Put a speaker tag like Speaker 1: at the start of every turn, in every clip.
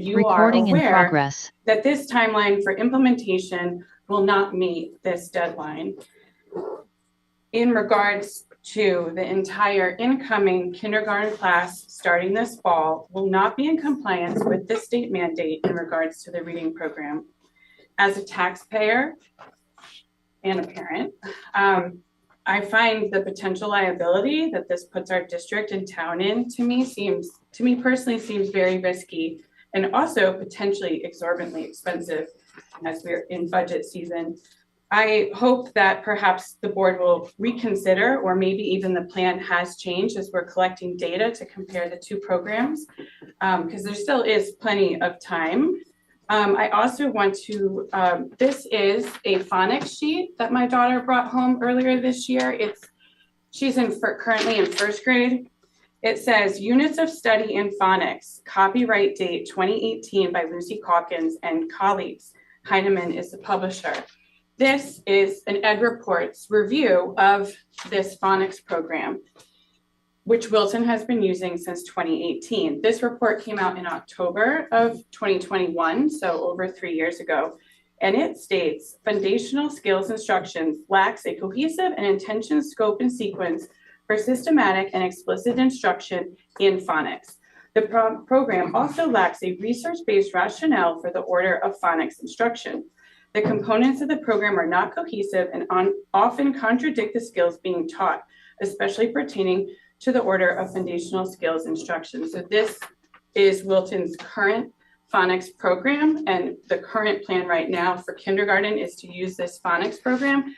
Speaker 1: you are aware that this timeline for implementation will not meet this deadline. In regards to the entire incoming kindergarten class starting this fall will not be in compliance with the state mandate in regards to the reading program. As a taxpayer and a parent, I find the potential liability that this puts our district and town in to me personally seems very risky and also potentially exorbitantly expensive as we're in budget season. I hope that perhaps the board will reconsider, or maybe even the plan has changed as we're collecting data to compare the two programs, because there still is plenty of time. I also want to, this is a phonics sheet that my daughter brought home earlier this year. She's currently in first grade. It says units of study in phonics, copyright date 2018 by Lucy Calkins and colleagues. Heinemann is the publisher. This is an Ed Reports review of this phonics program, which Wilton has been using since 2018. This report came out in October of 2021, so over 3 years ago. And it states, foundational skills instruction lacks a cohesive and intention, scope, and sequence for systematic and explicit instruction in phonics. The program also lacks a research-based rationale for the order of phonics instruction. The components of the program are not cohesive and often contradict the skills being taught, especially pertaining to the order of foundational skills instruction. So this is Wilton's current phonics program, and the current plan right now for kindergarten is to use this phonics program.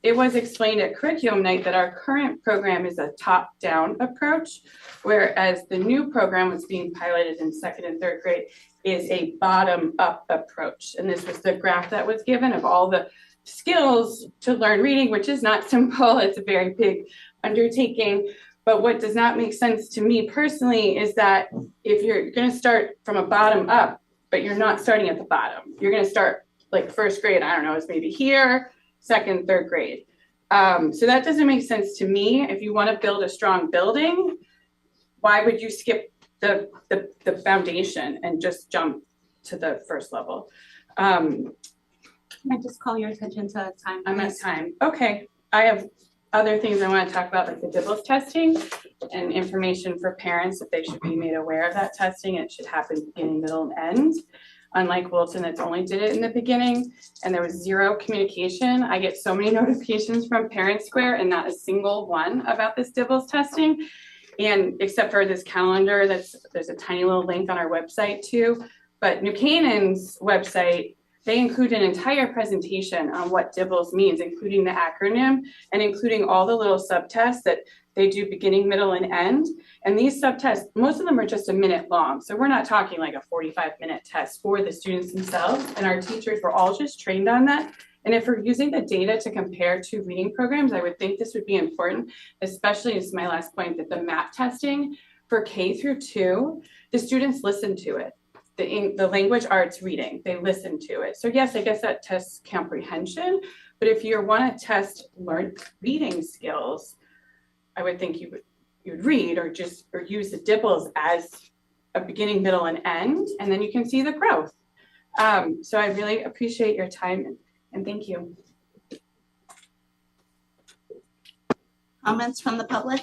Speaker 1: It was explained at curriculum night that our current program is a top-down approach, whereas the new program was being piloted in 2nd and 3rd grade is a bottom-up approach. And this was the graph that was given of all the skills to learn reading, which is not simple. It's a very big undertaking. But what does not make sense to me personally is that if you're going to start from a bottom up, but you're not starting at the bottom, you're going to start like first grade, I don't know, it's maybe here, 2nd, 3rd grade. So that doesn't make sense to me. If you want to build a strong building, why would you skip the foundation and just jump to the first level?
Speaker 2: Can I just call your attention to time?
Speaker 1: I'm at time. Okay. I have other things I want to talk about, like the DIBELS testing and information for parents that they should be made aware of that testing. It should happen beginning, middle, and end. Unlike Wilton, that's only did it in the beginning, and there was zero communication. I get so many notifications from Parent Square and not a single one about this DIBELS testing. And except for this calendar, there's a tiny little link on our website too. But New Canaan's website, they include an entire presentation on what DIBELS means, including the acronym and including all the little subtests that they do beginning, middle, and end. And these subtests, most of them are just a minute long. So we're not talking like a 45-minute test for the students themselves. And our teachers were all just trained on that. And if we're using the data to compare two reading programs, I would think this would be important, especially, this is my last point, that the MAP testing for K through 2, the students listen to it. The language arts reading, they listen to it. So yes, I guess that tests comprehension, but if you want to test learned reading skills, I would think you would read or use the DIBELS as a beginning, middle, and end, and then you can see the growth. So I really appreciate your time. And thank you.
Speaker 2: Comments from the public?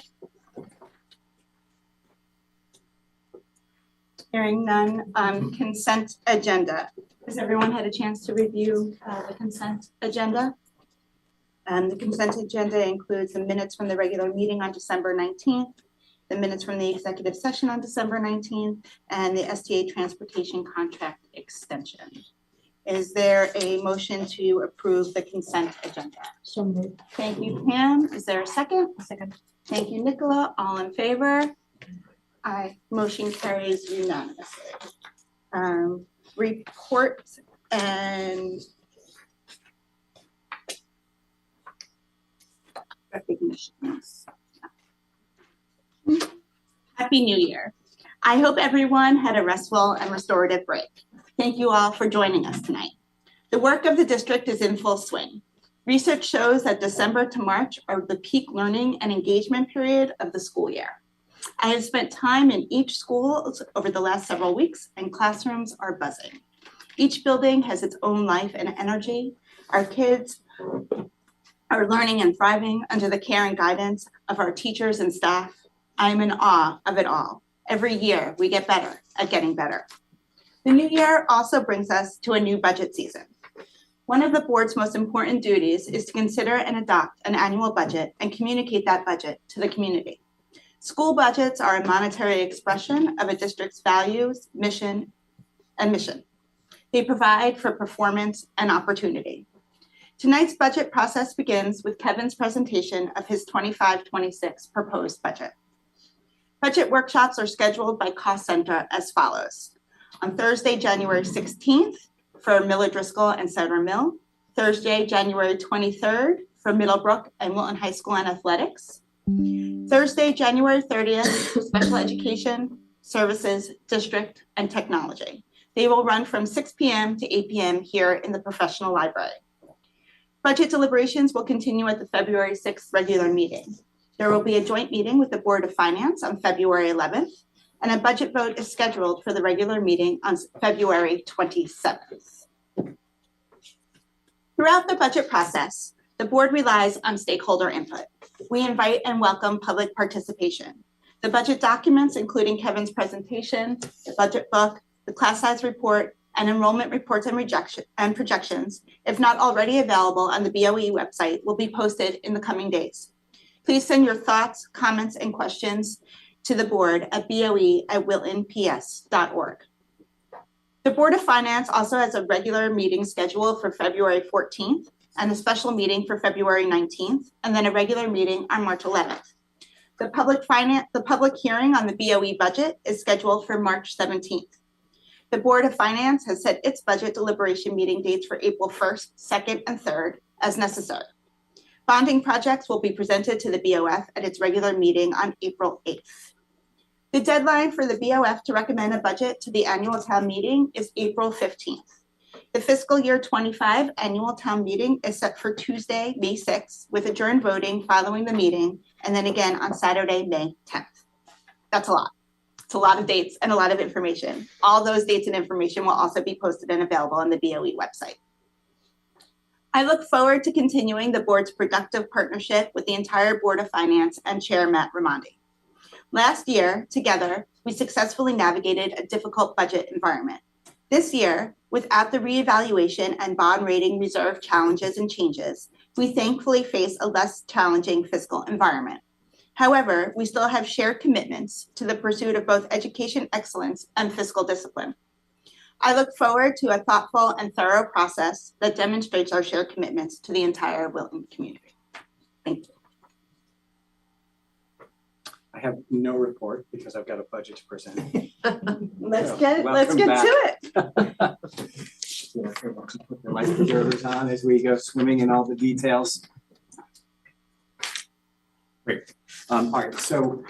Speaker 2: Hearing none. Consent agenda. Has everyone had a chance to review the consent agenda? The consent agenda includes the minutes from the regular meeting on December 19th, the minutes from the executive session on December 19th, and the STA transportation contract extension. Is there a motion to approve the consent agenda?
Speaker 3: So moved.
Speaker 2: Thank you, Pam. Is there a second?
Speaker 3: Second.
Speaker 2: Thank you, Nicola. All in favor? Aye. Motion carries unanimously. Report and recognitions. Happy New Year. I hope everyone had a restful and restorative break. Thank you all for joining us tonight. The work of the district is in full swing. Research shows that December to March are the peak learning and engagement period of the school year. I have spent time in each school over the last several weeks, and classrooms are buzzing. Each building has its own life and energy. Our kids are learning and thriving under the care and guidance of our teachers and staff. I am in awe of it all. Every year, we get better at getting better. The new year also brings us to a new budget season. One of the board's most important duties is to consider and adopt an annual budget and communicate that budget to the community. School budgets are a monetary expression of a district's values, mission, and mission. They provide for performance and opportunity. Tonight's budget process begins with Kevin's presentation of his 25-26 proposed budget. Budget workshops are scheduled by cost center as follows. On Thursday, January 16th for Miller Driscoll and Center Mill. Thursday, January 23rd for Middlebrook and Wilton High School and Athletics. Thursday, January 30th for Special Education, Services, District, and Technology. They will run from 6 p.m. to 8 p.m. here in the professional library. Budget deliberations will continue at the February 6th regular meeting. There will be a joint meeting with the Board of Finance on February 11th, and a budget vote is scheduled for the regular meeting on February 27th. Throughout the budget process, the board relies on stakeholder input. We invite and welcome public participation. The budget documents, including Kevin's presentation, the budget book, the class size report, and enrollment reports and projections, if not already available on the BOE website, will be posted in the coming days. Please send your thoughts, comments, and questions to the board at boe@wiltonps.org. The Board of Finance also has a regular meeting scheduled for February 14th and a special meeting for February 19th, and then a regular meeting on March 11th. The public hearing on the BOE budget is scheduled for March 17th. The Board of Finance has set its budget deliberation meeting dates for April 1st, 2nd, and 3rd as necessary. Bonding projects will be presented to the BOF at its regular meeting on April 8th. The deadline for the BOF to recommend a budget to the annual town meeting is April 15th. The fiscal year 25 annual town meeting is set for Tuesday, May 6th, with adjourned voting following the meeting, and then again on Saturday, May 10th. That's a lot. It's a lot of dates and a lot of information. All those dates and information will also be posted and available on the BOE website. I look forward to continuing the board's productive partnership with the entire Board of Finance and Chair Matt Raimondi. Last year, together, we successfully navigated a difficult budget environment. This year, without the reevaluation and bond rating reserve challenges and changes, we thankfully face a less challenging fiscal environment. However, we still have shared commitments to the pursuit of both education excellence and fiscal discipline. I look forward to a thoughtful and thorough process that demonstrates our shared commitments to the entire Wilton community. Thank you.
Speaker 3: I have no report because I've got a budget to present.
Speaker 2: Let's get to it.
Speaker 3: Everyone can put their life preservers on as we go swimming in all the details. Great. All right, so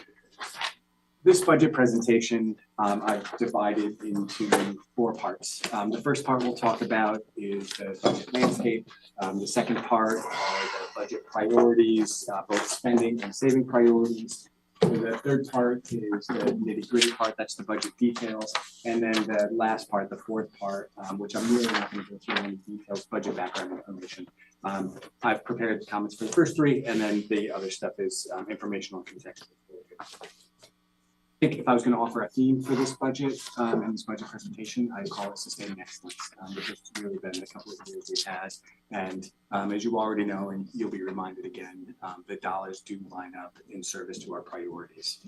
Speaker 3: this budget presentation I've divided into 4 parts. The first part we'll talk about is the budget landscape. The second part are the budget priorities, both spending and saving priorities. And the third part is the nitty-gritty part, that's the budget details. And then the last part, the fourth part, which I'm really not going to go through any details, budget background information. I've prepared comments for the first 3, and then the other stuff is informational and contextual. I think if I was going to offer a theme for this budget and this budget presentation, I'd call it sustaining excellence, which has really been the couple of years we've had. And as you already know, and you'll be reminded again, the dollars do line up in service to our priorities.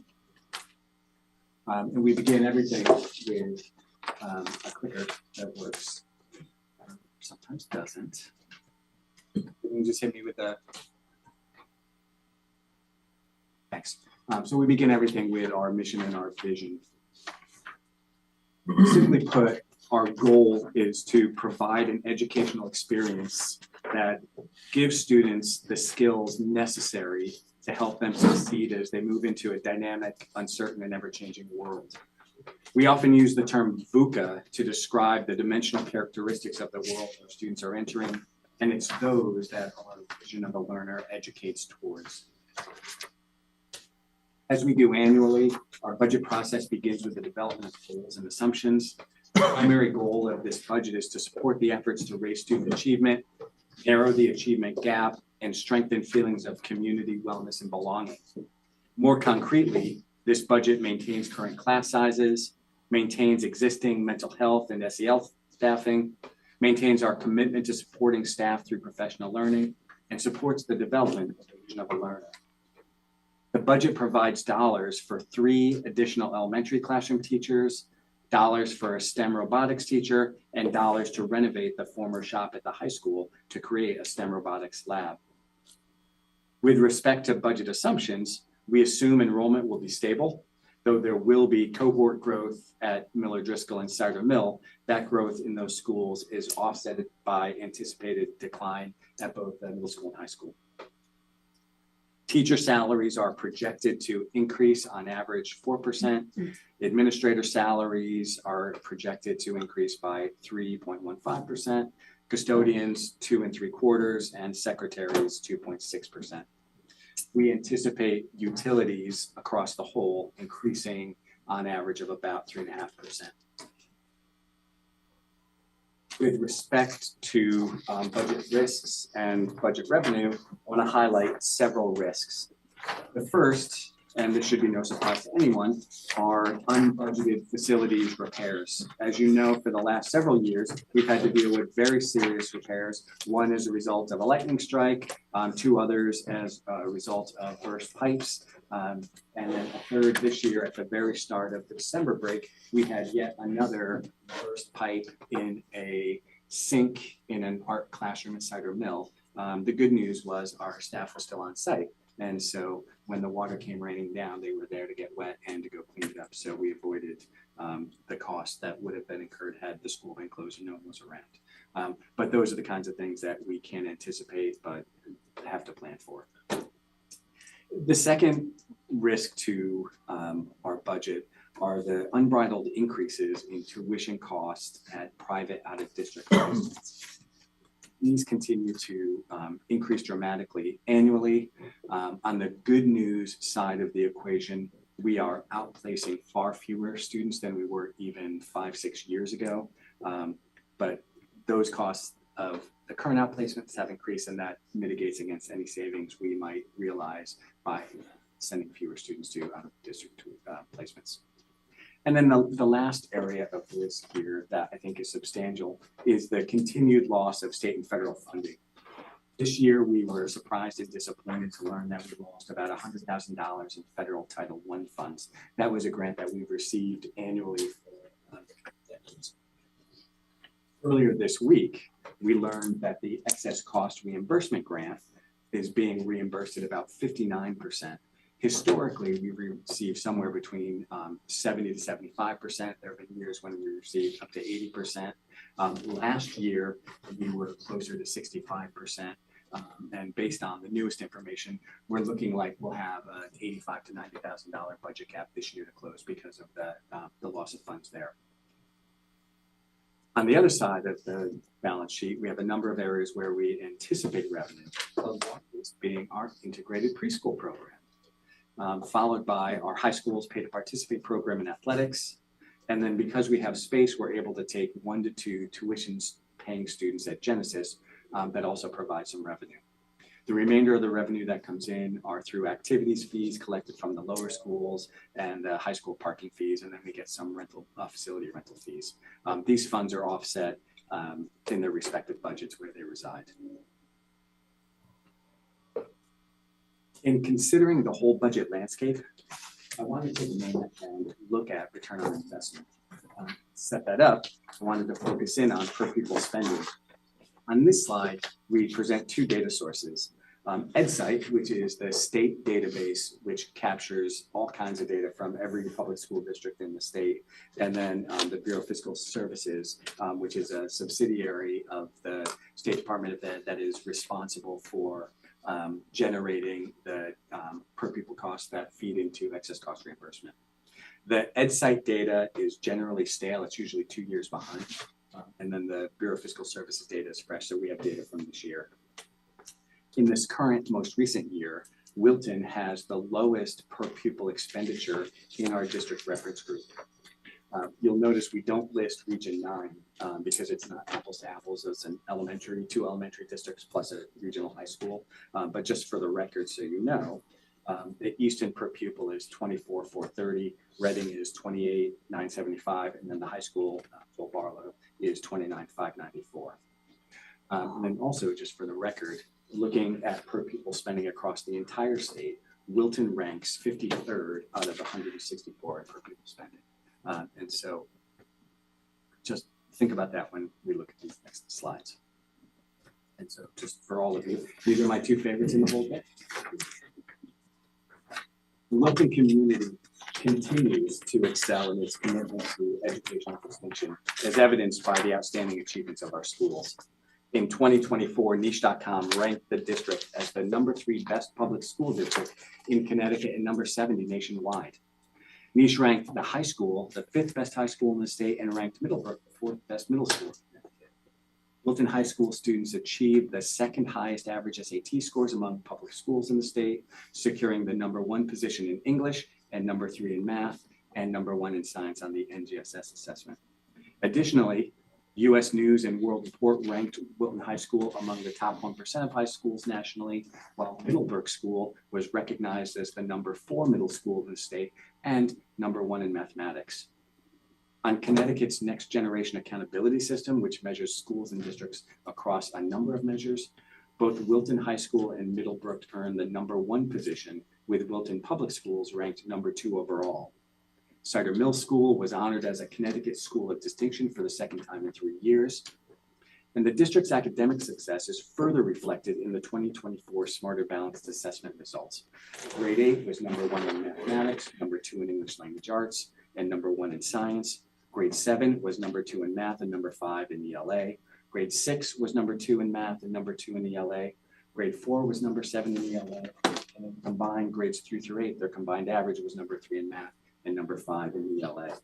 Speaker 3: And we begin everything with a clicker that works. Sometimes doesn't. You can just hit me with a. Thanks. So we begin everything with our mission and our vision. Simply put, our goal is to provide an educational experience that gives students the skills necessary to help them succeed as they move into a dynamic, uncertain, and ever-changing world. We often use the term VUCA to describe the dimensional characteristics of the world our students are entering, and it's those that our vision of the learner educates towards. As we do annually, our budget process begins with the development of goals and assumptions. The primary goal of this budget is to support the efforts to raise student achievement, narrow the achievement gap, and strengthen feelings of community wellness and belonging. More concretely, this budget maintains current class sizes, maintains existing mental health and SEL staffing, maintains our commitment to supporting staff through professional learning, and supports the development of the vision of a learner. The budget provides dollars for 3 additional elementary classroom teachers, dollars for a STEM robotics teacher, and dollars to renovate the former shop at the high school to create a STEM robotics lab. With respect to budget assumptions, we assume enrollment will be stable, though there will be cohort growth at Miller Driscoll and Cider Mill. That growth in those schools is offset by anticipated decline at both the middle school and high school. Teacher salaries are projected to increase on average 4%. Administrator salaries are projected to increase by 3.15%. Custodians 2 3/4, and secretaries 2.6%. We anticipate utilities across the whole increasing on average of about 3.5%. With respect to budget risks and budget revenue, I want to highlight several risks. The first, and this should be no surprise to anyone, are unbudgeted facilities repairs. As you know, for the last several years, we've had to deal with very serious repairs. One as a result of a lightning strike, 2 others as a result of burst pipes, and then a third this year at the very start of the December break, we had yet another burst pipe in a sink in an art classroom at Cider Mill. The good news was our staff was still on site. And so when the water came raining down, they were there to get wet and to go clean it up. So we avoided the cost that would have been incurred had the school been closed and no one was around. But those are the kinds of things that we can anticipate, but have to plan for. The second risk to our budget are the unbridled increases in tuition costs at private out-of-district placements. These continue to increase dramatically annually. On the good news side of the equation, we are outplacing far fewer students than we were even 5-6 years ago. But those costs of the current outplacements have increased, and that mitigates against any savings we might realize by sending fewer students to out-of-district placements. And then the last area of risk here that I think is substantial is the continued loss of state and federal funding. This year, we were surprised and disappointed to learn that we lost about $100,000 in federal Title I funds. That was a grant that we've received annually for decades. Earlier this week, we learned that the excess cost reimbursement grant is being reimbursed at about 59%. Historically, we received somewhere between 70 to 75%. There have been years when we received up to 80%. Last year, we were closer to 65%. And based on the newest information, we're looking like we'll have an $85,000 to $90,000 budget cap this year to close because of the loss of funds there. On the other side of the balance sheet, we have a number of areas where we anticipate revenue, being our integrated preschool program. Followed by our high school's pay to participate program in athletics. And then because we have space, we're able to take 1 to 2 tuitions paying students at Genesis that also provide some revenue. The remainder of the revenue that comes in are through activities fees collected from the lower schools and high school parking fees, and then we get some rental facility rental fees. These funds are offset in their respective budgets where they reside. In considering the whole budget landscape, I wanted to take a moment and look at return on investment. Set that up, I wanted to focus in on per pupil spending. On this slide, we present 2 data sources. EdSite, which is the state database, which captures all kinds of data from every public school district in the state. And then the Bureau of Fiscal Services, which is a subsidiary of the State Department of Ed that is responsible for generating the per pupil costs that feed into excess cost reimbursement. The EdSite data is generally stale. It's usually 2 years behind. And then the Bureau of Fiscal Services data is fresh, so we have data from this year. In this current, most recent year, Wilton has the lowest per pupil expenditure in our district reference group. You'll notice we don't list Region 9 because it's not apples to apples. It's an two elementary districts plus a regional high school. But just for the record, so you know, the Easton per pupil is 24,430, Reading is 28,975, and then the high school, Full Barlow, is 29,594. And then also, just for the record, looking at per pupil spending across the entire state, Wilton ranks 53rd out of 164 per pupil spending. And so just think about that when we look at these next slides. And so just for all of you, these are my two favorites in the whole bit. The Wilton community continues to excel in its commitment to educational distinction, as evidenced by the outstanding achievements of our schools. In 2024, Niche.com ranked the district as the #3 best public school district in Connecticut and number 70 nationwide. Niche ranked the high school the 5th best high school in the state and ranked Middlebrook the 4th best middle school in Connecticut. Wilton High School students achieved the 2nd highest average SAT scores among public schools in the state, securing the #1 position in English and #3 in math and #1 in science on the NGSS assessment. Additionally, U.S. News and World Report ranked Wilton High School among the top 1% of high schools nationally, while Middlebrook School was recognized as the #4 middle school in the state and #1 in mathematics. On Connecticut's Next Generation Accountability System, which measures schools and districts across a number of measures, both Wilton High School and Middlebrook earned the #1 position, with Wilton Public Schools ranked #2 overall. Cider Mill School was honored as a Connecticut School of Distinction for the 2nd time in 3 years. And the district's academic success is further reflected in the 2024 Smarter Balanced Assessment results. Grade 8 was #1 in mathematics, #2 in English language arts, and #1 in science. Grade 7 was #2 in math and #5 in ELA. Grade 6 was #2 in math and #2 in ELA. Grade 4 was #7 in ELA. And then combined grades 3 through 8, their combined average was #3 in math and #5 in ELA.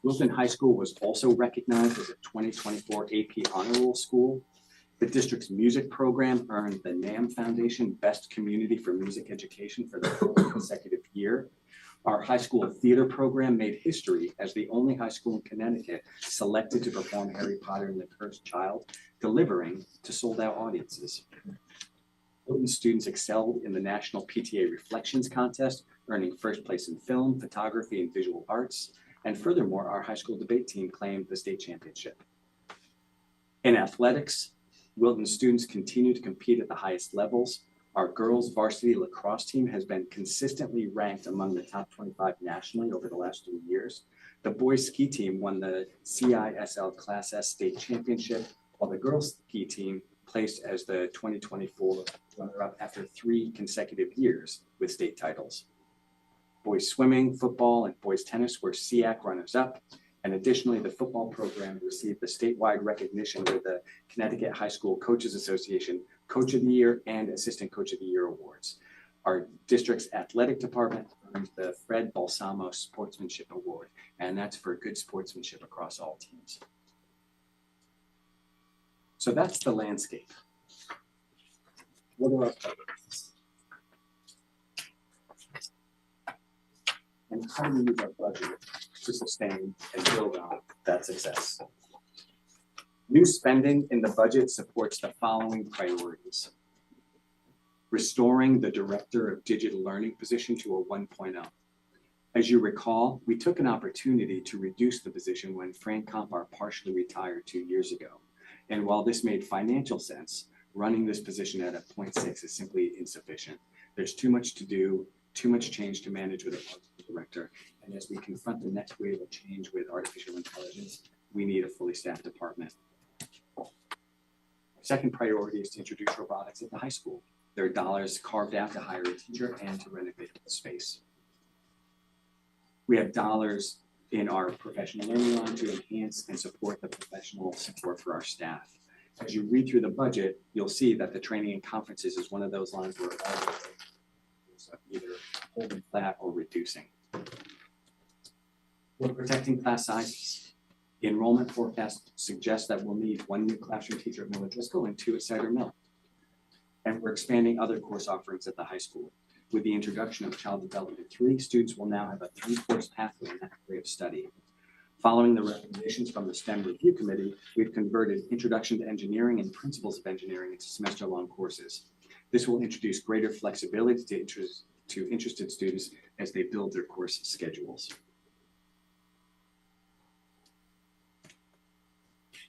Speaker 3: Wilton High School was also recognized as a 2024 AP Honor Roll School. The district's music program earned the NAM Foundation Best Community for Music Education for the 4th consecutive year. Our high school theater program made history as the only high school in Connecticut selected to perform Harry Potter and the Cursed Child, delivering to sold-out audiences. Wilton students excelled in the National PTA Reflections Contest, earning 1st place in film, photography, and visual arts. And furthermore, our high school debate team claimed the state championship. In athletics, Wilton students continue to compete at the highest levels. Our girls varsity lacrosse team has been consistently ranked among the top 25 nationally over the last 3 years. The boys ski team won the CISL Class S state championship, while the girls ski team placed as the 2024 runner-up after 3 consecutive years with state titles. Boys swimming, football, and boys tennis were SEAC runners-up. And additionally, the football program received the statewide recognition with the Connecticut High School Coaches Association Coach of the Year and Assistant Coach of the Year awards. Our district's athletic department earned the Fred Balsamo Sportsmanship Award, and that's for good sportsmanship across all teams. So that's the landscape. What are our priorities? And how do we use our budget to sustain and build on that success? New spending in the budget supports the following priorities. Restoring the Director of Digital Learning position to a 1.0. As you recall, we took an opportunity to reduce the position when Fran Compar partially retired 2 years ago. And while this made financial sense, running this position at a 0.6 is simply insufficient. There's too much to do, too much change to manage with a director. And as we confront the next wave of change with artificial intelligence, we need a fully staffed department. Second priority is to introduce robotics at the high school. There are dollars carved out to hire a teacher and to renovate the space. We have dollars in our professional learning line to enhance and support the professional support for our staff. As you read through the budget, you'll see that the training and conferences is one of those lines where it's either holding flat or reducing. We're protecting class sizes. Enrollment forecast suggests that we'll need 1 new classroom teacher at Miller Driscoll and 2 at Cider Mill. And we're expanding other course offerings at the high school. With the introduction of Child Development 3, students will now have a 3-course pathway in that area of study. Following the recommendations from the STEM Review Committee, we've converted Introduction to Engineering and Principles of Engineering into semester-long courses. This will introduce greater flexibility to interested students as they build their course schedules.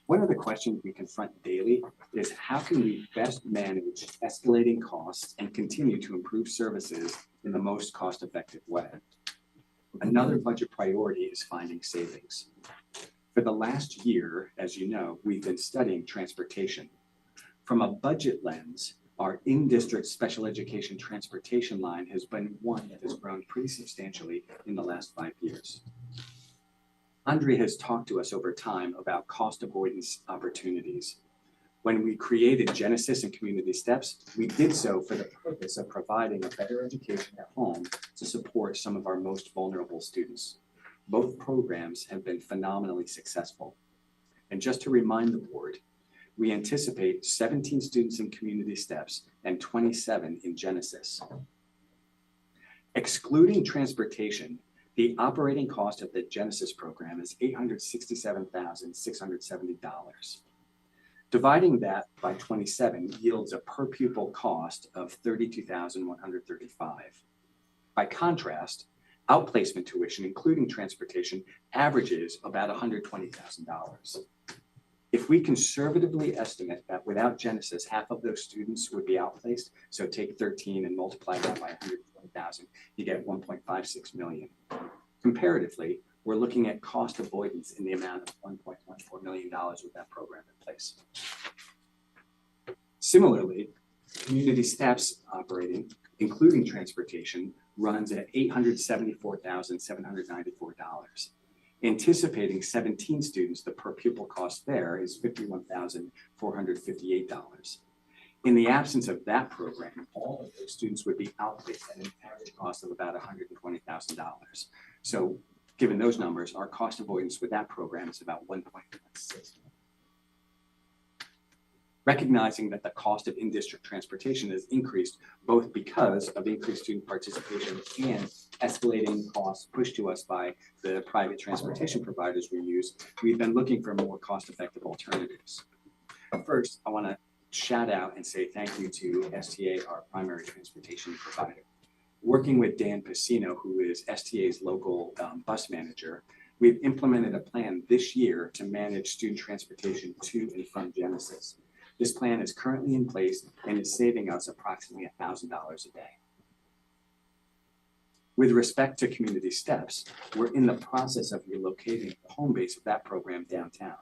Speaker 3: One of the questions we confront daily is how can we best manage escalating costs and continue to improve services in the most cost-effective way? Another budget priority is finding savings. For the last year, as you know, we've been studying transportation. From a budget lens, our in-district special education transportation line has been one that has grown pretty substantially in the last 5 years. Andre has talked to us over time about cost avoidance opportunities. When we created Genesis and Community Steps, we did so for the purpose of providing a better education at home to support some of our most vulnerable students. Both programs have been phenomenally successful. And just to remind the board, we anticipate 17 students in Community Steps and 27 in Genesis. Excluding transportation, the operating cost of the Genesis program is $867,670. Dividing that by 27 yields a per pupil cost of $32,135. By contrast, outplacement tuition, including transportation, averages about $120,000. If we conservatively estimate that without Genesis, half of those students would be outplaced, so take 13 and multiply that by 120,000, you get 1.56 million. Comparatively, we're looking at cost avoidance in the amount of $1.14 million with that program in place. Similarly, Community Steps operating, including transportation, runs at $874,794. Anticipating 17 students, the per pupil cost there is $51,458. In the absence of that program, all of those students would be outplaced at an average cost of about $120,000. So given those numbers, our cost avoidance with that program is about 1.16. Recognizing that the cost of in-district transportation has increased both because of increased student participation and escalating costs pushed to us by the private transportation providers we use, we've been looking for more cost-effective alternatives. First, I want to shout out and say thank you to STA, our primary transportation provider. Working with Dan Pacino, who is STA's local bus manager, we've implemented a plan this year to manage student transportation to and from Genesis. This plan is currently in place and is saving us approximately $1,000 a day. With respect to Community Steps, we're in the process of relocating the home base of that program downtown.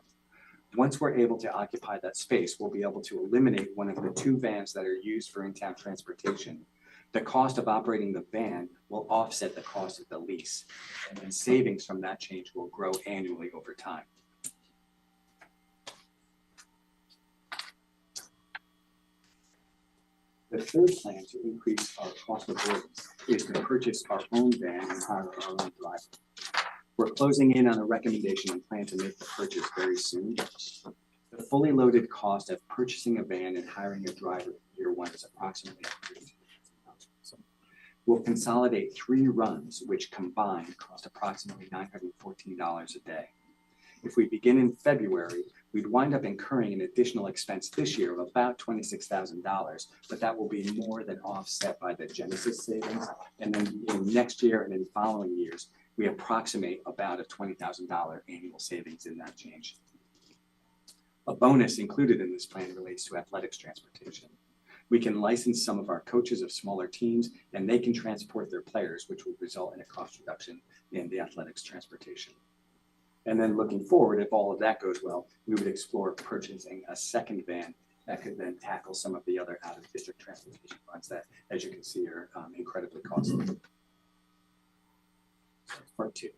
Speaker 3: Once we're able to occupy that space, we'll be able to eliminate one of the 2 vans that are used for in-town transportation. The cost of operating the van will offset the cost of the lease, and then savings from that change will grow annually over time. The third plan to increase our cost avoidance is to purchase our own van and hire our own driver. We're closing in on a recommendation and plan to make the purchase very soon. The fully loaded cost of purchasing a van and hiring a driver year 1 is approximately $102,000. We'll consolidate 3 runs, which combined cost approximately $914 a day. If we begin in February, we'd wind up incurring an additional expense this year of about $26,000, but that will be more than offset by the Genesis savings. And then in next year and in following years, we approximate about a $20,000 annual savings in that change. A bonus included in this plan relates to athletics transportation. We can license some of our coaches of smaller teams, and they can transport their players, which would result in a cost reduction in the athletics transportation. And then looking forward, if all of that goes well, we would explore purchasing a second van that could then tackle some of the other out-of-district transportation funds that, as you can see, are incredibly costly. Part 2.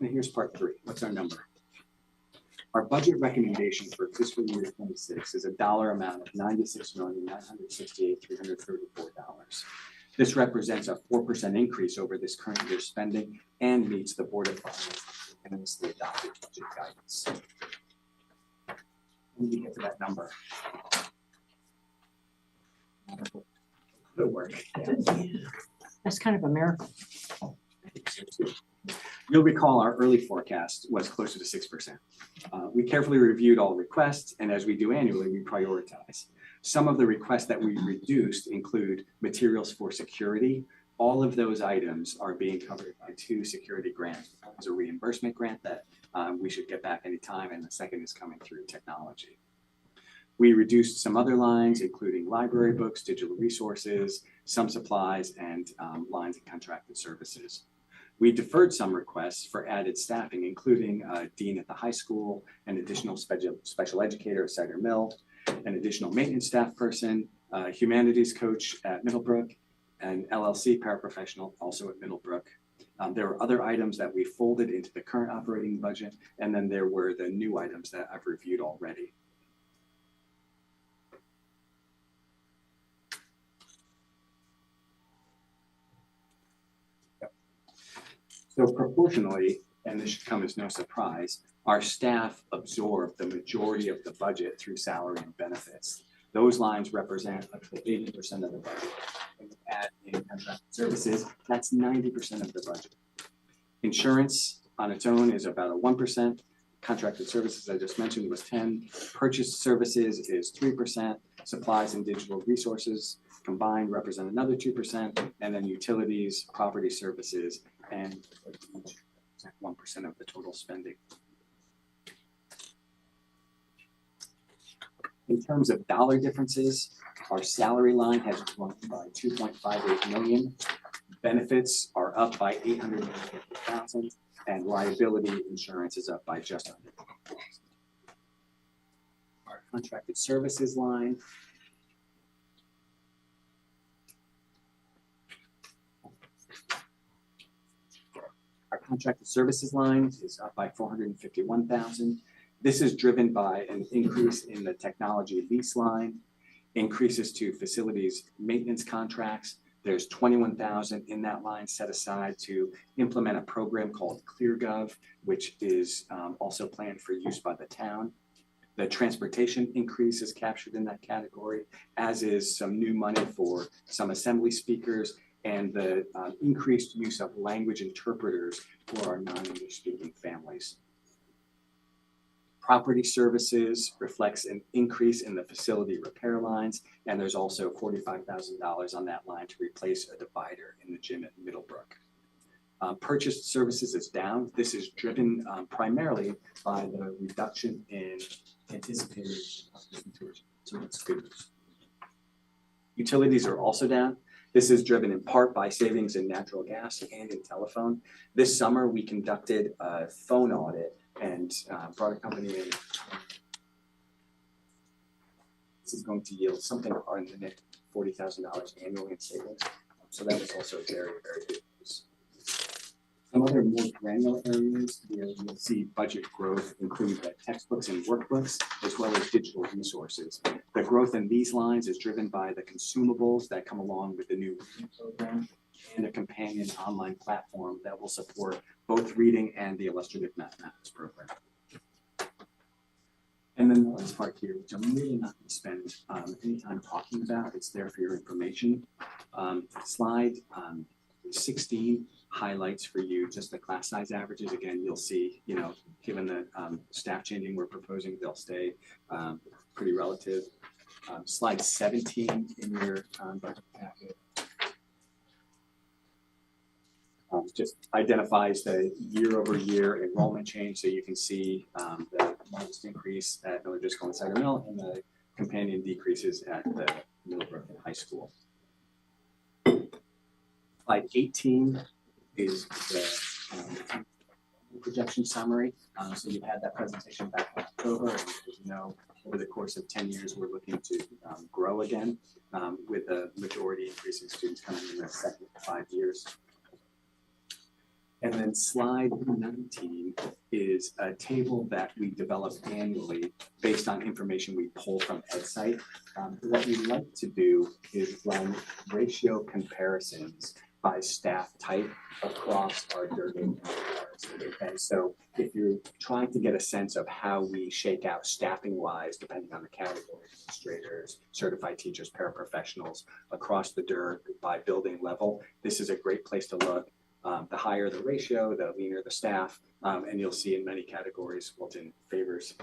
Speaker 3: And here's part 3. What's our number? Our budget recommendation for fiscal year 26 is a dollar amount of $96,968,334. This represents a 4% increase over this current year's spending and meets the Board of Finance unanimously adopted budget guidance. When you get to that number, good work.
Speaker 4: That's kind of a miracle.
Speaker 3: You'll recall our early forecast was closer to 6%. We carefully reviewed all requests, and as we do annually, we prioritize. Some of the requests that we reduced include materials for security. All of those items are being covered by 2 security grants. One is a reimbursement grant that we should get back anytime, and the second is coming through technology. We reduced some other lines, including library books, digital resources, some supplies, and lines of contracted services. We deferred some requests for added staffing, including a dean at the high school, an additional special educator at Cider Mill, an additional maintenance staff person, a humanities coach at Middlebrook, an LLC paraprofessional also at Middlebrook. There were other items that we folded into the current operating budget, and then there were the new items that I've reviewed already. So proportionally, and this should come as no surprise, our staff absorb the majority of the budget through salary and benefits. Those lines represent up to 80% of the budget. And we add in contracted services, that's 90% of the budget. Insurance on its own is about a 1%. Contracted services, I just mentioned, was 10%. Purchased services is 3%. Supplies and digital resources combined represent another 2%. And then utilities, property services, and 1% of the total spending. In terms of dollar differences, our salary line has grown by 2.58 million. Benefits are up by 850,000, and liability insurance is up by just under 1,000. Our contracted services line is up by 451,000. This is driven by an increase in the technology lease line, increases to facilities maintenance contracts. There's 21,000 in that line set aside to implement a program called ClearGov, which is also planned for use by the town. The transportation increase is captured in that category, as is some new money for some assembly speakers and the increased use of language interpreters for our non-English speaking families. Property services reflects an increase in the facility repair lines, and there's also $45,000 on that line to replace a divider in the gym at Middlebrook. Purchased services is down. This is driven primarily by the reduction in anticipated tours, so that's good news. Utilities are also down. This is driven in part by savings in natural gas and in telephone. This summer, we conducted a phone audit and brought a company in. This is going to yield something in the next $40,000 annually in savings. So that was also very, very good news. Some other more granular areas where you'll see budget growth include textbooks and workbooks, as well as digital resources. The growth in these lines is driven by the consumables that come along with the new reading program and a companion online platform that will support both reading and the illustrative mathematics program. And then the last part here, which I'm really not going to spend any time talking about, it's there for your information. Slide 16 highlights for you just the class size averages. Again, you'll see, given the staff changing we're proposing, they'll stay pretty relative. Slide 17 in your budget packet just identifies the year-over-year enrollment change, so you can see the modest increase at Miller Driscoll and Cider Mill and the companion decreases at the Middlebrook High School. Slide 18 is the projection summary. So you had that presentation back in October, and as you know, over the course of 10 years, we're looking to grow again with the majority increasing students coming in the second 5 years. And then slide 19 is a table that we develop annually based on information we pull from EdSite. What we like to do is run ratio comparisons by staff type across our Durgan. And so if you're trying to get a sense of how we shake out staffing wise, depending on the category, administrators, certified teachers, paraprofessionals across the DIRG by building level, this is a great place to look. The higher the ratio, the leaner the staff, and you'll see in many categories, Wilton favors,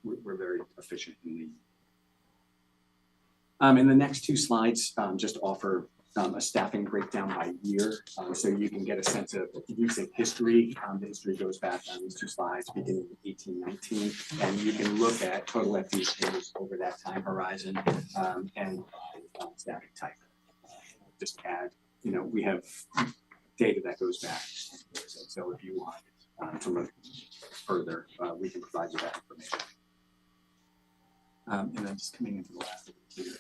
Speaker 3: we're very efficient in the. And the next two slides just offer a staffing breakdown by year, so you can get a sense of recent history. The history goes back on these two slides, beginning in 1819, and you can look at total FTEs over that time horizon and staffing type. Just add, we have data that goes back, so if you want to look further, we can provide you that information. And then just coming into the last here,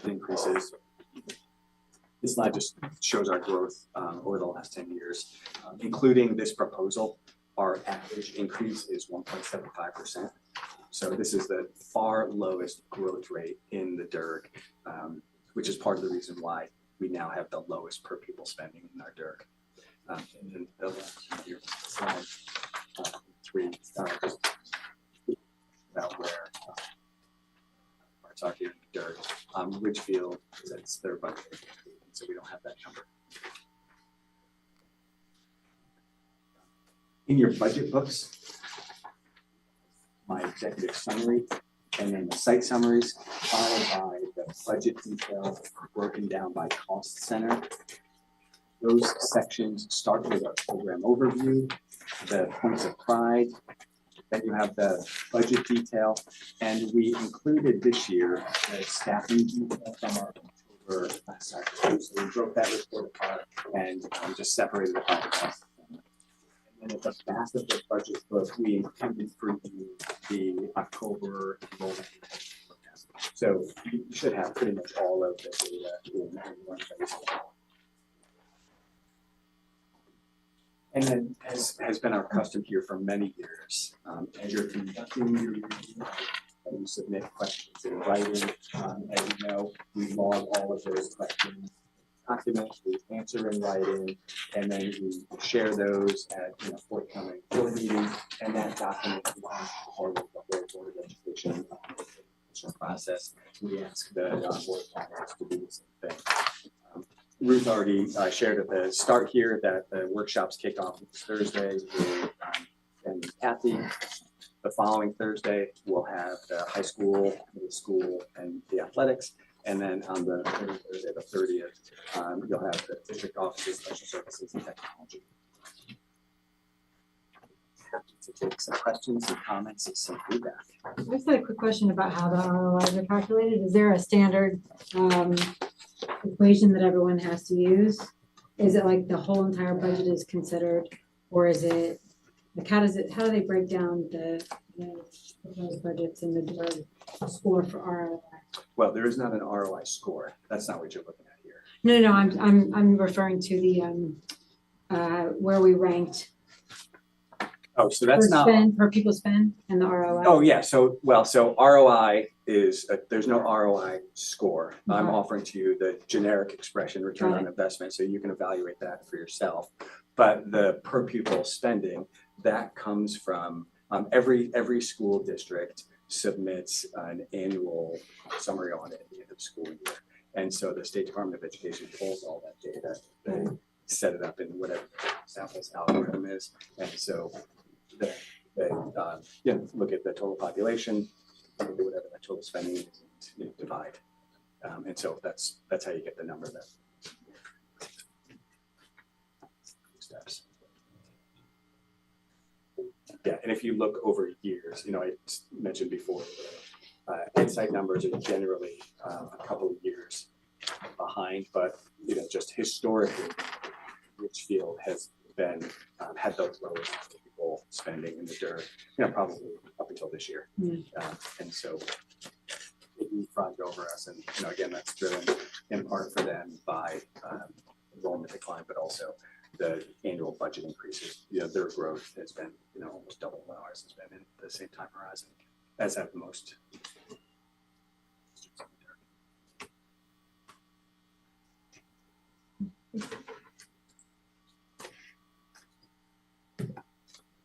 Speaker 3: increases. This slide just shows our growth over the last 10 years, including this proposal. Our average increase is 1.75%. So this is the far lowest growth rate in the DIRG, which is part of the reason why we now have the lowest per pupil spending in our DIRG. And then the last here, slide 3, just about where parts are here in the DIRG. Ridgefield, that's their budget, so we don't have that number. In your budget books, my executive summary, and then the site summaries, followed by the budget detail broken down by cost center. Those sections start with a program overview, the points of pride, then you have the budget detail, and we included this year the staffing detail from our October last cycle. So we broke that report apart and just separated it by the cost. And at the back of the budget book, we intended for you the October enrollment. So you should have pretty much all of the data in one place. And then, as has been our custom here for many years, as you're conducting your review, you submit questions in writing. As you know, we log all of those questions, documents, we answer in writing, and then we share those at forthcoming board meetings, and that document becomes part of the whole Board of Education process. We ask the board of finance to do the same thing. Ruth already shared at the start here that the workshops kick off this Thursday with and Kathy. The following Thursday, we'll have the high school, middle school, and the athletics. And then on the Thursday, the 30th, you'll have the district offices, special services, and technology. Happy to take some questions and comments and some feedback.
Speaker 5: I just had a quick question about how the ROIs are calculated. Is there a standard equation that everyone has to use? Is it like the whole entire budget is considered, or is it like how do they break down the proposed budgets and the score for ROI?
Speaker 3: Well, there is not an ROI score. That's not what you're looking at here.
Speaker 5: No, I'm referring to the where we ranked.
Speaker 3: Oh, so that's not
Speaker 5: per people spend and the ROI.
Speaker 3: Oh yeah, so ROI is there's no ROI score. Okay. I'm offering to you the generic expression return on investment, so you can evaluate that for yourself. But the per pupil spending, that comes from every school district submits an annual summary audit at the end of the school year, and so the State Department of Education pulls all that data. They set it up in whatever Southwest algorithm is, and so. They look at the total population, do whatever the total spending is, and divide. And so that's how you get the number that steps. Yeah, and if you look over years, I mentioned before, insight numbers are generally a couple of years behind, but just historically, Ridgefield has been had the lowest spending in the DIRG, probably up until this year. And so it leapfrogged over us, and again, that's driven in part for them by enrollment decline, but also the annual budget increases. Their growth has been almost double what ours has been in the same time horizon, as have most.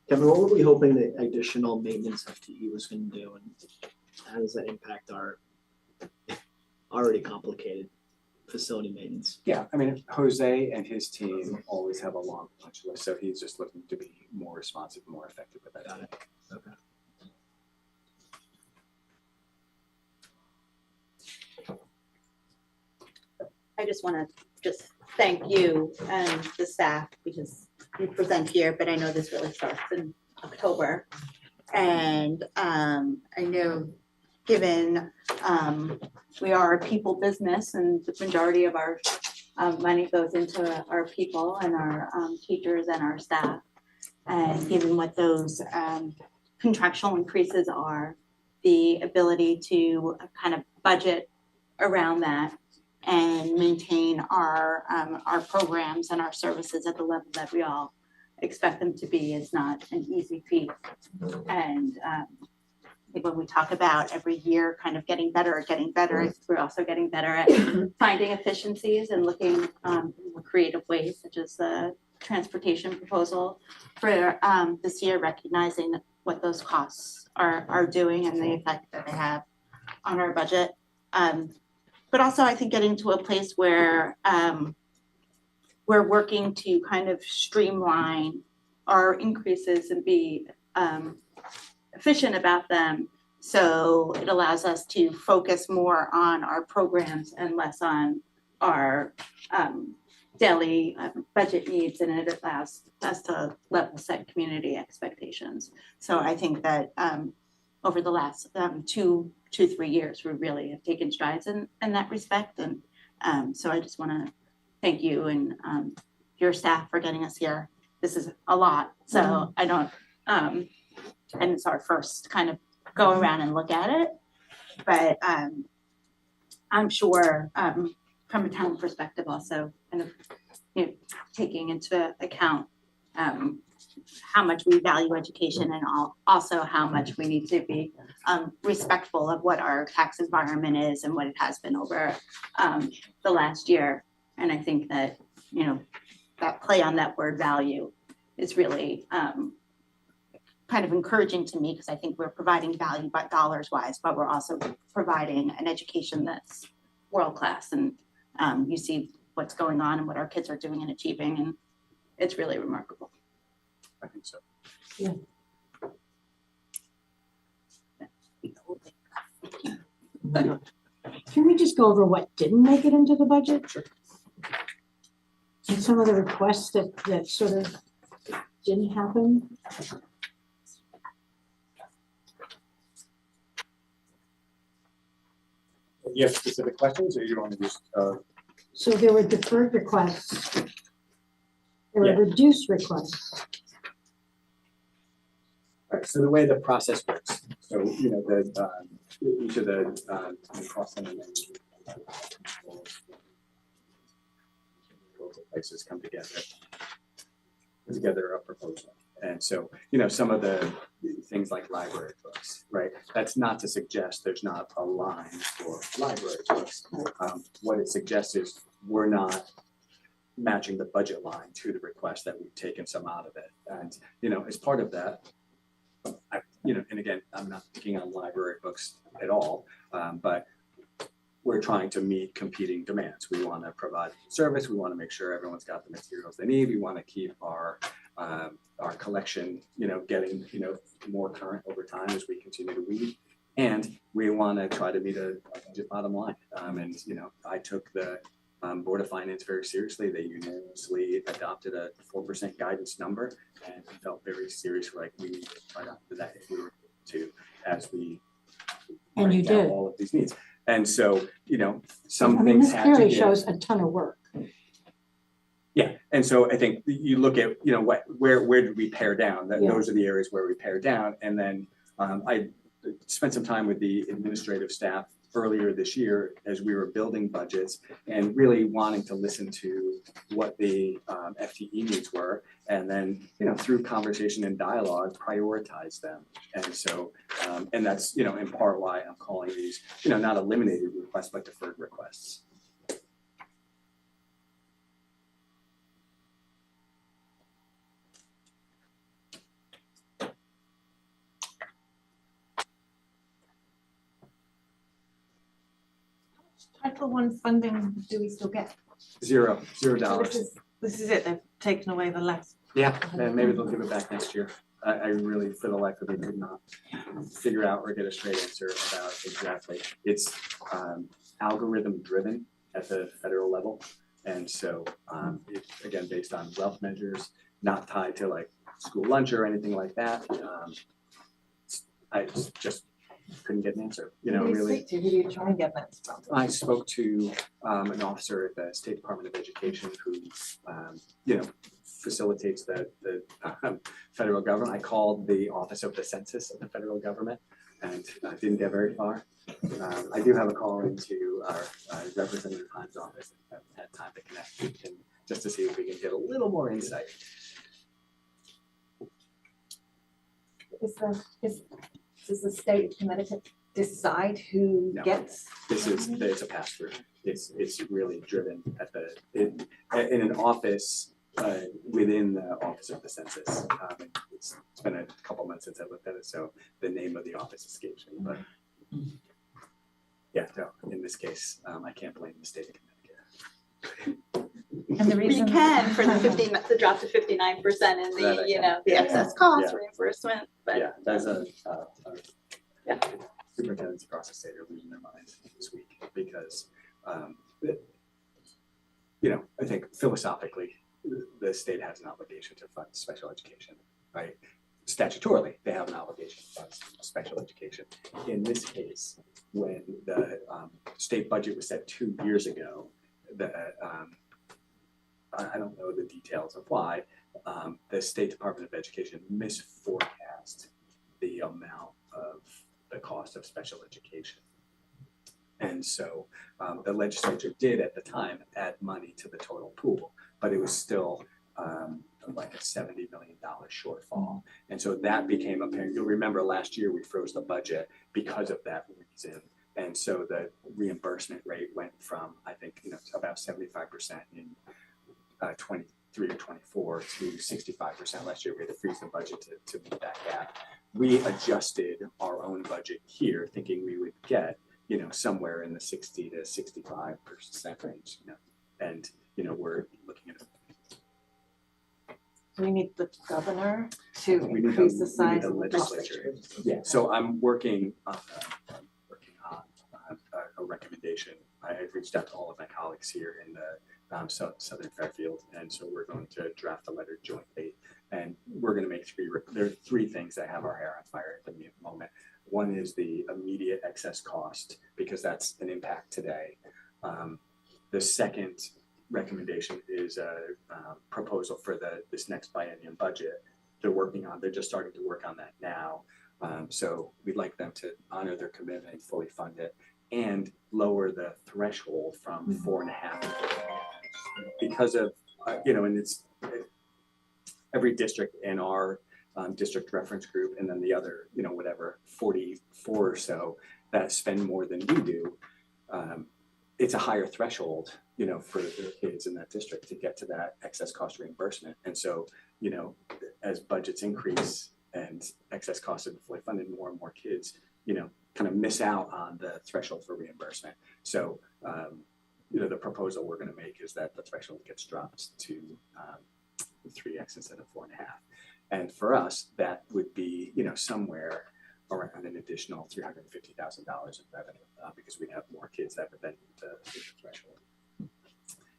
Speaker 6: Kevin, what were we hoping the additional maintenance FTE was gonna do, and how does that impact our already complicated facility maintenance?
Speaker 3: Yeah, I mean, Jose and his team always have a long punch list, so he's just looking to be more responsive, more effective with that.
Speaker 6: Got it. Okay.
Speaker 2: I just want to thank you and the staff because you present here, but I know this really starts in October. And I know given we are a people business and the majority of our money goes into our people and our teachers and our staff. And given what those contractual increases are, the ability to kind of budget around that and maintain our programs and our services at the level that we all expect them to be is not an easy feat. And I think when we talk about every year kind of getting better, we're also getting better at finding efficiencies and looking in creative ways, such as the transportation proposal for this year, recognizing what those costs are doing and the effect that they have on our budget. But also I think getting to a place where we're working to kind of streamline our increases and be efficient about them. So it allows us to focus more on our programs and less on our daily budget needs, and it allows us to level set community expectations. So I think that over the last 2-3 years, we really have taken strides in that respect. And so I just want to thank you and your staff for getting us here. This is a lot, so I don't, and it's our first kind of go around and look at it, but I'm sure from a town perspective also kind of taking into account how much we value education and also how much we need to be respectful of what our tax environment is and what it has been over the last year. And I think that, that play on that word value is really kind of encouraging to me, because I think we're providing value but dollars wise, but we're also providing an education that's world-class. And you see what's going on and what our kids are doing and achieving, and it's really remarkable.
Speaker 3: I think so.
Speaker 5: Yeah.
Speaker 4: Can we just go over what didn't make it into the budget?
Speaker 3: Sure.
Speaker 4: And some of the requests that sort of didn't happen?
Speaker 3: You have specific questions, or you want to just?
Speaker 4: So there were deferred requests. There were reduced requests.
Speaker 3: Right, so the way the process works, so each of the cost center places come together, put together a proposal. And so, some of the things like library books, right? That's not to suggest there's not a line for library books. What it suggests is we're not matching the budget line to the request, that we've taken some out of it. And, as part of that, and again, I'm not picking on library books at all, but we're trying to meet competing demands. We want to provide service. We want to make sure everyone's got the materials they need. We want to keep our collection, getting, more current over time as we continue to read. And we want to try to meet a budget bottom line. And, I took the Board of Finance very seriously. They unanimously adopted a 4% guidance number, and we felt very serious, like we need to try to do that if we were to, as we
Speaker 4: And you did.
Speaker 3: all of these needs. And so, some things
Speaker 4: this
Speaker 3: had to
Speaker 4: clearly
Speaker 3: give.
Speaker 4: shows a ton of work.
Speaker 3: Yeah, and so I think you look at, where did we pare down? Those are the areas where we pare down. And then I spent some time with the administrative staff earlier this year as we were building budgets and really wanting to listen to what the FTE needs were, and then through conversation and dialogue prioritize them. And so and that's in part why I'm calling these not eliminated requests but deferred requests.
Speaker 7: Title I funding do we still get?
Speaker 3: $0.
Speaker 7: So this is it, they've taken away the last.
Speaker 3: Yeah, and maybe they'll give it back next year. I really, for the life of me, could not figure out or get a straight answer about exactly. It's algorithm driven at the federal level. And so it's again based on wealth measures, not tied to like school lunch or anything like that. I just couldn't get an answer. You know, really.
Speaker 7: Who do you try and get that from?
Speaker 3: I spoke to an officer at the State Department of Education who, you know, facilitates the federal government. I called the Office of the Census of the federal government and didn't get very far. I do have a call into our Representative Hines' office. I haven't had time to connect and just to see if we can get a little more insight.
Speaker 7: Does the state of Connecticut decide who
Speaker 3: No.
Speaker 7: gets?
Speaker 3: It's a pass through. It's really driven at in an office within the Office of the Census. It's been a couple months since I looked at it, so the name of the office escapes me. But yeah, no, in this case, I can't blame the state of Connecticut.
Speaker 7: And the
Speaker 2: We
Speaker 7: reason.
Speaker 2: can for the drop to 59% in
Speaker 3: That I
Speaker 2: the,
Speaker 3: can.
Speaker 2: the excess cost
Speaker 3: Yeah.
Speaker 2: reimbursement, but.
Speaker 3: Yeah, there's a
Speaker 2: Yeah.
Speaker 3: superintendents across the state are losing their minds this week because, you know, I think philosophically, the state has an obligation to fund special education, right? Statutorily, they have an obligation to fund special education. In this case, when the state budget was set 2 years ago, I don't know the details of why, the State Department of Education misforecast the amount of the cost of special education. And so the legislature did at the time add money to the total pool, but it was still like a $70 million shortfall. And so that became apparent. You'll remember last year we froze the budget because of that reason. And so the reimbursement rate went from, I think, you know, about 75% in 23 or 24 to 65% last year. We had to freeze the budget to meet that gap. We adjusted our own budget here thinking we would get, you know, somewhere in the 60 to 65% range, you know, and, you know, we're looking at
Speaker 7: We need the governor to
Speaker 3: we need
Speaker 7: increase
Speaker 3: the
Speaker 7: the size
Speaker 3: the
Speaker 7: of the
Speaker 3: legislature. Yeah, so I'm working on a recommendation. I reached out to all of my colleagues here in the Southern Fairfield, and so we're going to draft a letter jointly, and we're going to make there are three things that have our hair on fire at the moment. One is the immediate excess cost, because that's an impact today. The second recommendation is a proposal for this next biennium budget. They're just starting to work on that now. So we'd like them to honor their commitment and fully fund it and lower the threshold from 4.5 because of, you know, and it's every district in our district reference group, and then the other, you know, whatever, 44 or so that spend more than we do. It's a higher threshold, you know, for the kids in that district to get to that excess cost reimbursement. And so, you know, as budgets increase and excess costs are fully funded, more and more kids, you know, kind of miss out on the threshold for reimbursement. So, you know, the proposal we're going to make is that the threshold gets dropped to 3x instead of 4.5. And for us, that would be, you know, somewhere around an additional $350,000 in revenue because we'd have more kids that would then meet the threshold.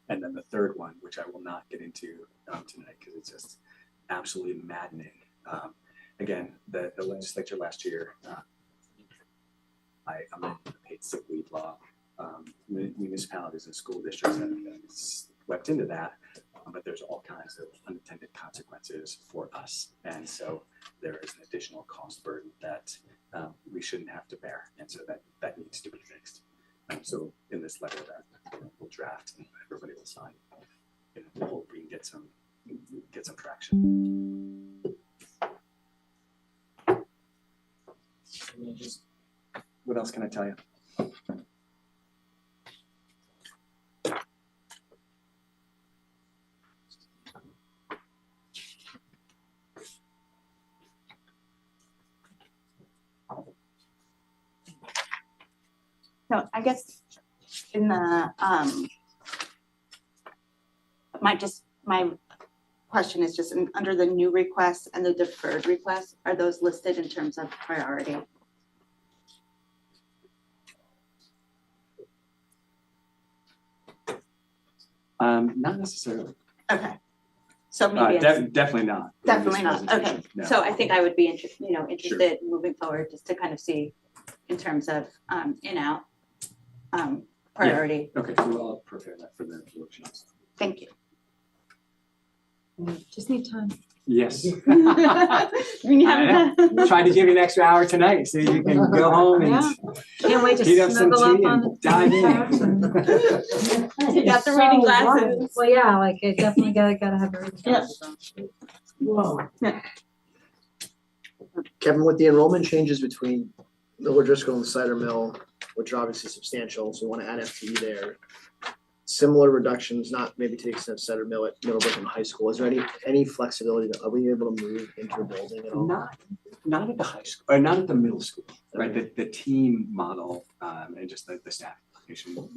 Speaker 3: And then the third one, which I will not get into tonight because it's just absolutely maddening. Again, the legislature last year, I amended the paid sick leave law. Municipalities and school districts have swept into that, but there's all kinds of unintended consequences for us. And so there is an additional cost burden that we shouldn't have to bear. And so that needs to be fixed. So in this letter that we'll draft and everybody will sign, you know, hope we can get some traction. What else can I tell you?
Speaker 2: So I guess in the, my question is just under the new requests and the deferred requests, are those listed in terms of priority?
Speaker 3: Not necessarily.
Speaker 2: Okay. So maybe it's
Speaker 3: Definitely not.
Speaker 2: definitely not. Okay.
Speaker 3: Presentation, no.
Speaker 2: So I think I would be interested moving forward just to kind of see in terms of in-out priority.
Speaker 3: Okay, so I'll prepare that for the workshops.
Speaker 2: Thank you.
Speaker 5: Just need time.
Speaker 3: Yes.
Speaker 2: When you have
Speaker 3: Trying to give you an extra hour tonight so you can go home and
Speaker 5: Can't wait to
Speaker 3: heat up some
Speaker 5: snuggle up
Speaker 3: tea
Speaker 5: on
Speaker 3: and dive in.
Speaker 2: You got the reading glasses.
Speaker 5: Well, yeah, like I definitely gotta have a reading glasses on.
Speaker 4: Whoa.
Speaker 6: Kevin, with the enrollment changes between Miller Driscoll and Cider Mill, which are obviously substantial, so we want to add FTE there. Similar reductions, not maybe to the extent of Cider Mill at Middlebrook and High School. Is there any flexibility? Are we able to move into a building at all?
Speaker 3: Not at the high school, or not at the middle school, right? The team model and just the staff application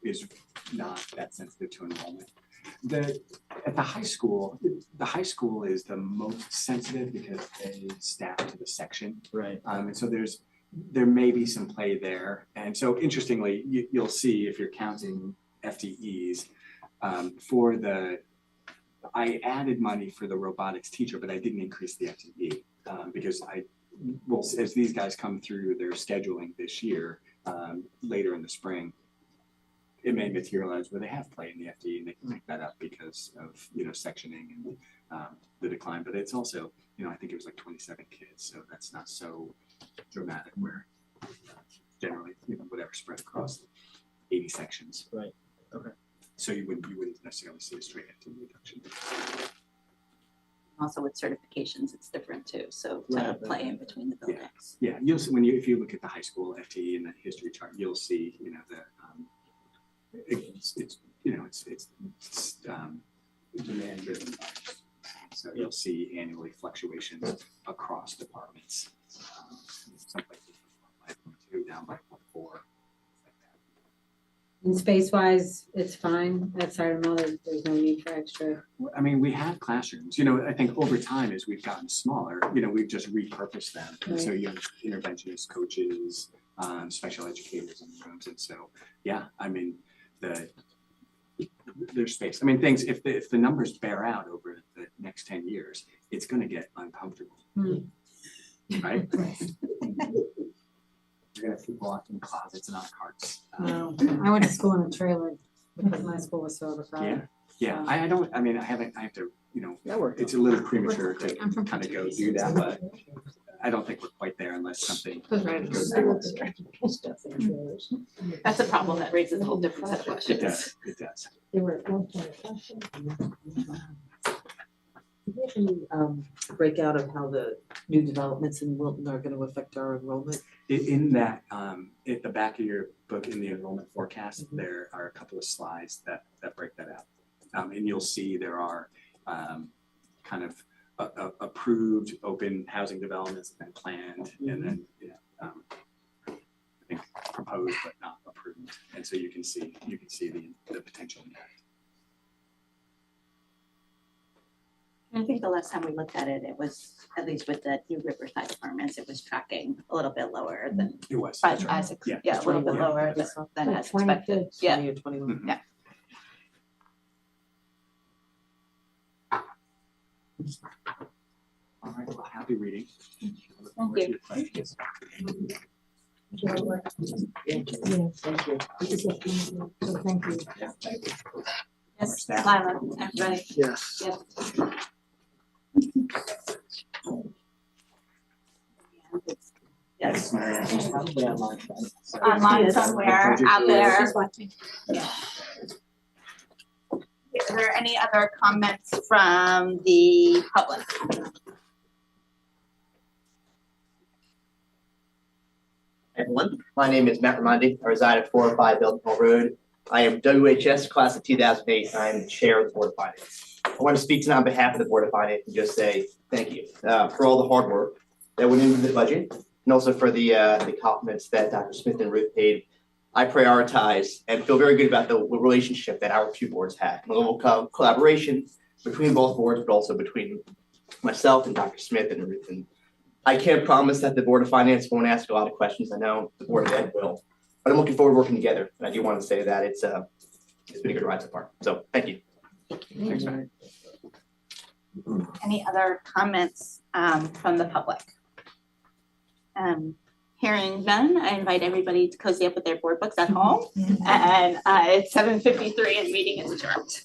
Speaker 3: is not that sensitive to enrollment. At the high school is the most sensitive because they staff to the section.
Speaker 6: Right.
Speaker 3: And so there may be some play there. And so interestingly, you'll see if you're counting FTEs I added money for the robotics teacher, but I didn't increase the FTE because as these guys come through their scheduling this year, later in the spring, it may materialize where they have play in the FTE and they can pick that up because of sectioning and the decline. But it's also I think it was like 27 kids, so that's not so dramatic. Where generally whatever spread across 80 sections.
Speaker 6: Right. Okay.
Speaker 3: So you wouldn't necessarily see a straight FTE reduction.
Speaker 2: Also with certifications, it's different too. So to play in between the buildings.
Speaker 3: Yeah, you'll see if you look at the high school FTE and the history chart, you'll see it's demand driven. So you'll see annually fluctuations across departments. Some places 5.2 down by 0.4.
Speaker 5: And space-wise, it's fine. At Cider Mill, there's no need for extra.
Speaker 3: I mean, we have classrooms. I think over time as we've gotten smaller, we've just repurposed them. And so you have interventionists, coaches, special educators in the rooms, and so I mean there's space. I mean things if the numbers bear out over the next 10 years, it's going to get uncomfortable, right? You're gonna have people in closets and on carts.
Speaker 5: No, I went to school in a trailer because my school was so overcrowded.
Speaker 3: Yeah. I have to, it's a little premature to kind of go do that, but I don't think we're quite there unless something.
Speaker 2: That's a problem that raises a whole different set of questions.
Speaker 3: It does.
Speaker 4: They were at one point.
Speaker 8: Do you have any breakout of how the new developments in Wilton are going to affect our enrollment?
Speaker 3: In that, at the back of your book in the enrollment forecast, there are a couple of slides that break that out. And you'll see there are kind of approved open housing developments and planned, and then I think proposed but not approved. And so you can see the potential impact.
Speaker 2: I think the last time we looked at it, it was, at least with the new Riverside apartments, it was tracking a little bit lower than,
Speaker 3: It was.
Speaker 2: but
Speaker 3: That's right.
Speaker 2: as, a little bit lower than as
Speaker 4: 22.
Speaker 2: expected. Yeah.
Speaker 8: 20 or 21?
Speaker 3: Mhm.
Speaker 2: Yeah.
Speaker 3: All right, well, happy reading.
Speaker 2: Thank you.
Speaker 8: Thank you.
Speaker 4: So thank you.
Speaker 2: Yes, Lila, everybody.
Speaker 6: Yes.
Speaker 2: Yes.
Speaker 6: Probably online.
Speaker 2: Online somewhere out there. Yeah. Are there any other comments from the public?
Speaker 9: Everyone, my name is Matt Raimondi. I reside at 405 Belton Hill Road. I am WHS class of 2008. And I am the chair of the Board of Finance. I want to speak tonight on behalf of the Board of Finance and just say thank you for all the hard work that went into the budget, and also for the compliments that Dr. Smith and Ruth paid I prioritize and feel very good about the relationship that our two boards have, and the level of collaboration between both boards, but also between myself and Dr. Smith and Ruth. And I can't promise that the Board of Finance won't ask a lot of questions. I know the Board of Ed will, but I'm looking forward to working together. And I do want to say that it's been a good ride so far. So thank you.
Speaker 3: Thanks, Matt.
Speaker 2: Any other comments from the public? Hearing none, I invite everybody to cozy up with their board books at home. And it's 7:53 and meeting is adjourned.